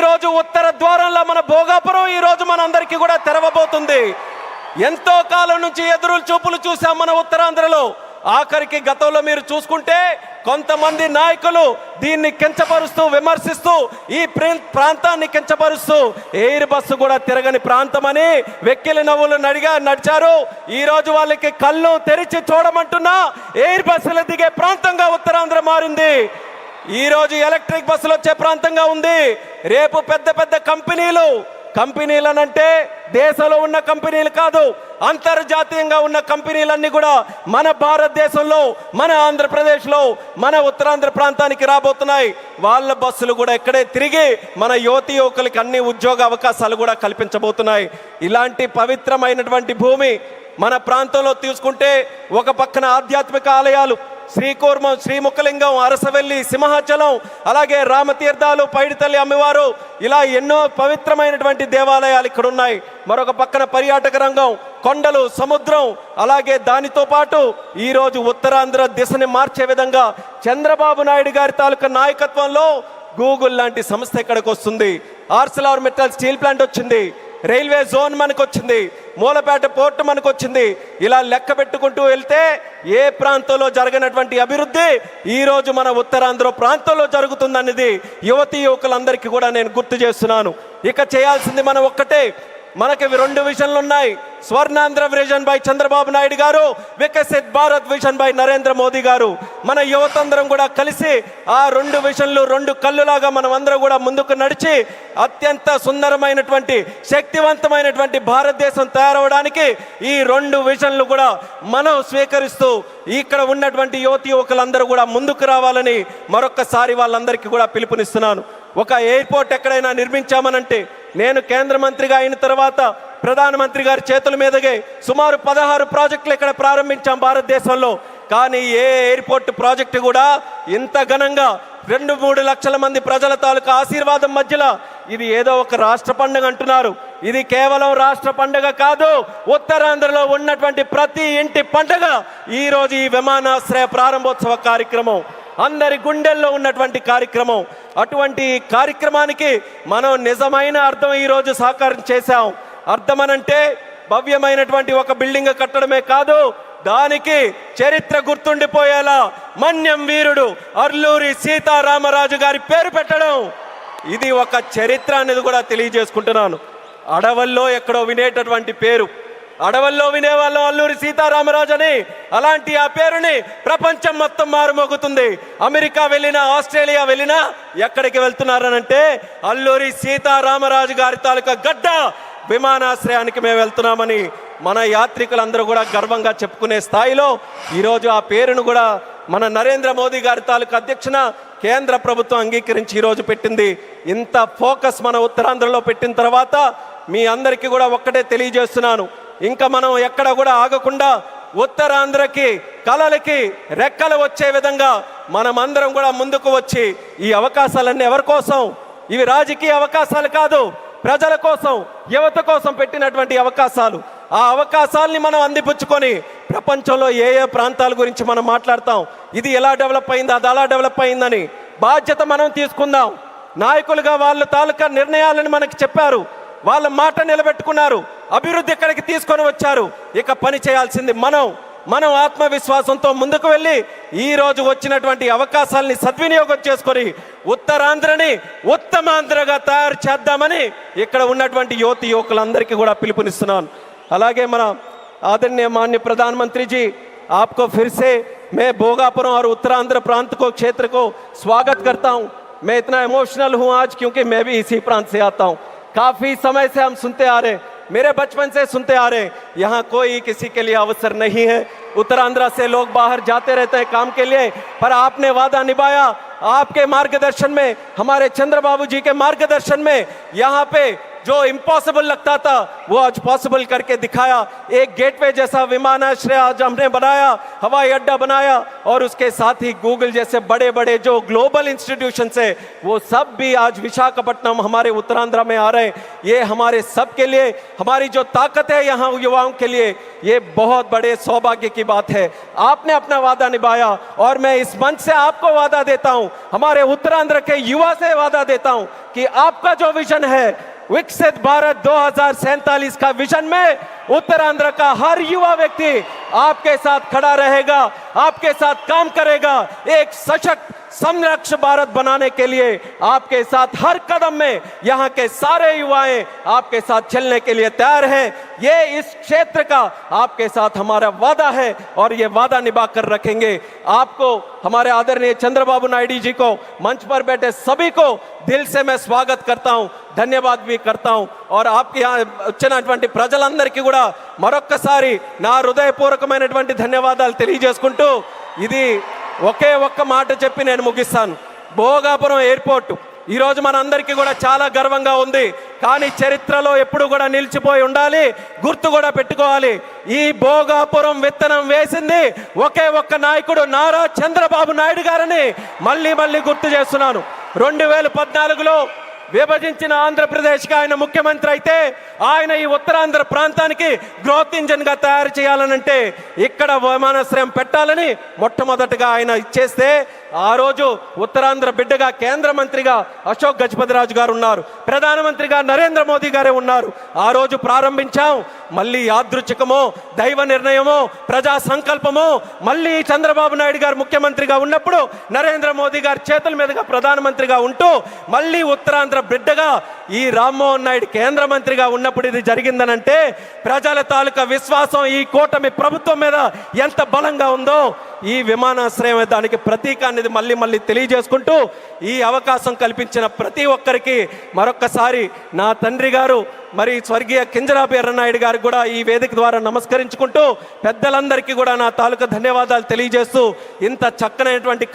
రోజు ఉత్తర ద్వారంలో మన భోగాపురం ఈ రోజు మనందరికీ కూడా తెరవబోతుంది. ఎంతో కాలం నుంచి ఎదురు చూపులు చూసాం మన ఉత్తరాంధ్రలో. ఆఖరికి గతంలో మీరు చూసుకుంటే కొంతమంది నాయకులు దీన్ని కించపరుస్తూ విమర్శిస్తూ ఈ ప్రాంతాన్ని కించపరుస్తూ ఎయిర్ బస్సు కూడా తిరగని ప్రాంతమని వెక్కిలి నవ్వులు నడిచారు. ఈ రోజు వాళ్ళకి కళ్ళు తెరిచి చూడమంటున్నా ఎయిర్ బస్సులు దిగే ప్రాంతంగా ఉత్తరాంధ్ర మారింది. ఈ రోజు ఎలక్ట్రిక్ బస్సులు వచ్చే ప్రాంతంగా ఉంది. రేపు పెద్ద పెద్ద కంపెనీలనంటే దేశంలో ఉన్న కంపెనీలు కాదు, అంతర్జాతీయంగా ఉన్న కంపెనీలన్నీ కూడా మన భారతదేశంలో, మన ఆంధ్రప్రదేశ్లో, మన ఉత్తరాంధ్ర ప్రాంతానికి రాబోతున్నాయి. వాళ్ళ బస్సులు కూడా ఇక్కడే తిరిగి మన యువతి యువకులకి అన్ని ఉద్యోగ అవకాశాలు కూడా కల్పించబోతున్నాయి. ఇలాంటి పవిత్రమైనటువంటి భూమి మన ప్రాంతంలో తీసుకుంటే ఒక పక్కన ఆధ్యాత్మిక ఆలయాలు శ్రీకూర్మం, శ్రీముఖలింగం, అరసవెల్లి, సింహాచలం, అలాగే రామతీర్థాలు, పైడితల్లి అమ్మవారు, ఇలా ఎన్నో పవిత్రమైనటువంటి దేవాలయాలు ఇక్కడ ఉన్నాయి. మరొక పక్కన పర్యాటక రంగం, కొండలు, సముద్రం, అలాగే దానితో పాటు ఈరోజు ఉత్తరాంధ్ర దిశని మార్చే విధంగా చంద్రబాబు నాయుడు గారి తాలూకా నాయకత్వంలో గూగుల్ లాంటి సంస్థ ఇక్కడికి వస్తుంది. ఆర్సిలార్ మెటల్ స్టీల్ ప్లాంట్ వచ్చింది, రైల్వే జోన్ మనకు వచ్చింది, మూలపేట పోర్టు మనకు వచ్చింది. ఇలా లెక్క పెట్టుకుంటూ వెళ్తే ఏ ప్రాంతంలో జరగనటువంటి అభివృద్ధి ఈరోజు మన ఉత్తరాంధ్ర ప్రాంతంలో జరుగుతుందనేది యువతీ యువకులందరికీ కూడా నేను గుర్తు చేస్తున్నాను. ఇక చేయాల్సింది మనం ఒక్కటే. మనకి 2 విజన్లు ఉన్నాయి. స్వర్ణాంధ్ర విజన్ బై చంద్రబాబు నాయుడు గారు, వికసిత్ భారత్ విజన్ బై నరేంద్ర మోదీ గారు. మన యువతందరం కూడా కలిసి ఆ 2 విజన్లు 2 కళ్ళులాగా మనం అందరం కూడా ముందుకు నడిచి అత్యంత సుందరమైనటువంటి శక్తివంతమైనటువంటి భారతదేశం తయారవడానికి ఈ 2 విజన్లు కూడా మనం స్వీకరిస్తూ ఇక్కడ ఉన్నటువంటి యువతి యువకులందరూ కూడా ముందుకు రావాలని మరొక్కసారి వాళ్ళందరికీ కూడా పిలుపునిస్తున్నాను. ఒక ఎయిర్పోర్ట్ ఎక్కడైనా నిర్మించామనంటే, నేను కేంద్ర మంత్రిగా అయిన తర్వాత ప్రధానమంత్రి గారి చేతుల మీదగే సుమారు 16 ప్రాజెక్టులు ఇక్కడ ప్రారంభించాం భారతదేశంలో. కానీ ఏ ఎయిర్పోర్ట్ ప్రాజెక్టు కూడా ఇంత ఘనంగా 2-3 లక్షల మంది ప్రజల తాలూకా ఆశీర్వాదం మధ్యలో, ఇది ఏదో ఒక రాష్ట్ర పండుగ అంటున్నారు. ఇది కేవలం రాష్ట్ర పండుగ కాదు, ఉత్తరాంధ్రలో ఉన్నటువంటి ప్రతి ఇంటి పండుగ ఈరోజు ఈ విమానాశ్రయ ప్రారంభోత్సవ కార్యక్రమం, అందరి గుండెల్లో ఉన్నటువంటి కార్యక్రమం. అటువంటి కార్యక్రమానికి మనం నిజమైన అర్థం ఈరోజు సాకారం చేశాం. అర్థమనంటే భవ్యమైనటువంటి ఒక బిల్డింగ్ కట్టడమే కాదు, దానికి చరిత్ర గుర్తుండిపోయేలా మన్యం వీరుడు అల్లూరి సీతారామరాజు గారి పేరు పెట్టడం, ఇది ఒక చరిత్ర అనేది కూడా తెలియజేసుకుంటున్నాను. అడవుల్లో ఎక్కడో వినేటటువంటి పేరు, అడవుల్లో వినేవాళ్ళం అల్లూరి సీతారామరాజు అని. అలాంటి ఆ పేరుని ప్రపంచం మొత్తం మారుమోగుతుంది. అమెరికా వెళ్ళినా, ఆస్ట్రేలియా వెళ్ళినా ఎక్కడికి వెళ్తున్నారనంటే అల్లూరి సీతారామరాజు గారి తాలూకా గడ్డ విమానాశ్రయానికి మేము వెళ్తున్నామని మన యాత్రికులందరూ కూడా గర్వంగా చెప్పుకునే స్థాయిలో ఈరోజు ఆ పేరును కూడా మన నరేంద్ర మోదీ గారి తాలూకా అధ్యక్షన కేంద్ర ప్రభుత్వం అంగీకరించి ఈరోజు పెట్టింది. ఇంత ఫోకస్ మన ఉత్తరాంధ్రలో పెట్టిన తర్వాత మీ అందరికీ కూడా ఒక్కటే తెలియజేస్తున్నాను, ఇంకా మనం ఎక్కడ కూడా ఆగకుండా ఉత్తరాంధ్రకి కళలకి రెక్కలు వచ్చే విధంగా మనమందరం కూడా ముందుకు వచ్చి ఈ అవకాశాలన్నీ ఎవరి కోసం? ఇవి రాజకీయ అవకాశాలు కాదు, ప్రజల కోసం, యువత కోసం పెట్టినటువంటి అవకాశాలు. ఆ అవకాశాలని మనం అందిపుచ్చుకొని ప్రపంచంలో ఏ ఏ ప్రాంతాల గురించి మనం మాట్లాడతాం, ఇది ఎలా డెవలప్ అయింది, అది అలా డెవలప్ అయిందని బాధ్యత మనం తీసుకుందాం. నాయకులుగా వాళ్ళ తాలూకా నిర్ణయాలను మనకి చెప్పారు, వాళ్ళ మాట నిలబెట్టుకున్నారు, అభివృద్ధి ఇక్కడికి తీసుకొని వచ్చారు. ఇక పని చేయాల్సింది మనం ఆత్మవిశ్వాసంతో ముందుకు వెళ్ళి ఈ రోజు వచ్చినటువంటి అవకాశాలని సద్వినియోగం చేసుకొని ఉత్తరాంధ్రని ఉత్తమాంధ్రగా తయారు చేద్దామని ఇక్కడ ఉన్నటువంటి యువతి యువకులందరికీ కూడా పిలుపునిస్తున్నాను. అలాగే మన आदरणीय माननीय प्रधानमंत्री जी, आपको फिर से मैं भोगापुर और उत्तरांध्र प्रांत को, क्षेत्र को स्वागत करता हूं. मैं इतना इमोशनल हूं आज क्योंकि मैं भी इसी प्रांत से आता हूं. काफ़ी समय से हम सुनते आ रहे, मेरे बचपन से सुनते आ रहे, यहाँ कोई किसी के लिए अवसर नहीं है. उत्तरांध्र से लोग बाहर जाते रहते हैं काम के लिए, पर आपने वादा निभाया. आपके मार्गदर्शन में, हमारे चंद्रबाबू जी के मार्गदर्शन में यहाँ पे जो इम्पॉसिबल लगता था वो आज पॉसिबल करके दिखाया। एक गेटवे जैसा विमानाश्रय आज हमने बनाया, हवाई अड्डा बनाया, और उसके साथ ही गूगल जैसे बड़े बड़े जो ग्लोबल इंस्टीट्यूशन है वो सब भी आज विशाखापट्टनम हमारे उत्तरांध्र में आ रहे हैं। ये हमारे सब के लिए, हमारी जो ताकत है यहाँ युवाओं के लिए, ये बहुत बड़े सौभाग्य की बात है। आपने अपना वादा निभाया और मैं इस मंच से आपको वादा देता हूं, हमारे उत्तरांध्र के युवा से वादा देता हूं कि आपका जो विजन है विकसित भारत 2047 का विजन में उत्तरांध्र का हर युवा व्यक्ति आपके साथ खड़ा रहेगा, आपके साथ काम करेगा। एक सशक्त समृक्ष भारत बनाने के लिए आपके साथ हर कदम में यहाँ के सारे युवाएं आपके साथ चलने के लिए तैयार हैं। ये इस क्षेत्र का आपके साथ हमारा वादा है और ये वादा निभा कर रखेंगे। आपको, हमारे आदरणीय चंद्रबाबु नायडू जी को, मंच पर बैठे सभी को दिल से मैं स्वागत करता हूं, ధన్యవాद भी करता हूं। और आपके यहाँ వచ్చినటువంటి ప్రజలందరికీ కూడా మరొక్కసారి నా హృదయపూర్వకమైనటువంటి ధన్యవాదాలు తెలియజేసుకుంటూ ఇది ఒకే ఒక్క మాట చెప్పి నేను ముగిస్తాను। భోగాపురం ఎయిర్పోర్ట్ ఈ రోజు మనందరికీ కూడా చాలా గర్వంగా ఉంది, కానీ చరిత్రలో ఎప్పుడు కూడా నిలిచిపోయి ఉండాలి, గుర్తు కూడా పెట్టుకోవాలి। ఈ భోగాపురం విత్తనం వేసింది ఒకే ఒక్క నాయకుడు నారా చంద్రబాబు నాయుడు గారని మళ్ళీ మళ్ళీ గుర్తు చేస్తున్నాను। 2014లో విభజించిన ఆంధ్రప్రదేశ్కి ఆయన ముఖ్యమంత్రి అయితే ఆయన ఈ ఉత్తరాంధ్ర ప్రాంతానికి గ్రోత్ ఇంజన్ గా తయారు చేయాలనంటే ఇక్కడ విమానాశ్రయం పెట్టాలని మొట్టమొదటగా ఆయన ఇచ్చేస్తే ఆ రోజు ఉత్తరాంధ్ర బిడ్డగా కేంద్ర మంత్రిగా అశోక్ గజపతిరాజు గారు ఉన్నారు, ప్రధానమంత్రిగా నరేంద్ర మోదీ గారే ఉన్నారు। ఆ రోజు ప్రారంభించాం, మళ్ళీ యాదృచ్ఛికమో దైవ నిర్ణయమో ప్రజా సంకల్పమో మళ్ళీ చంద్రబాబు నాయుడు గారు ముఖ్యమంత్రిగా ఉన్నప్పుడు నరేంద్ర మోదీ గారి చేతుల మీదుగా ప్రధానమంత్రిగా ఉంటూ మళ్ళీ ఉత్తరాంధ్ర బిడ్డగా ఈ రామ్మోహన్ నాయుడు కేంద్ర మంత్రిగా ఉన్నప్పుడు ఇది జరిగిందనంటే ప్రజల తాలూకా విశ్వాసం ఈ కూటమి ప్రభుత్వం మీద ఎంత బలంగా ఉందో ఈ విమానాశ్రయం దానికి ప్రతీక అనేది మళ్ళీ మళ్ళీ తెలియజేసుకుంటూ ఈ అవకాశం కల్పించిన ప్రతి ఒక్కరికి మరొక్కసారి నా తండ్రి గారు మరి స్వర్గీయ కింజరాపు ఎర్రనాయుడు గారికి కూడా ఈ వేదిక ద్వారా నమస్కరించుకుంటూ పెద్దలందరికీ కూడా నా తాలూకా ధన్యవాదాలు తెలియజేస్తూ ఇంత చక్కనైనటువంటి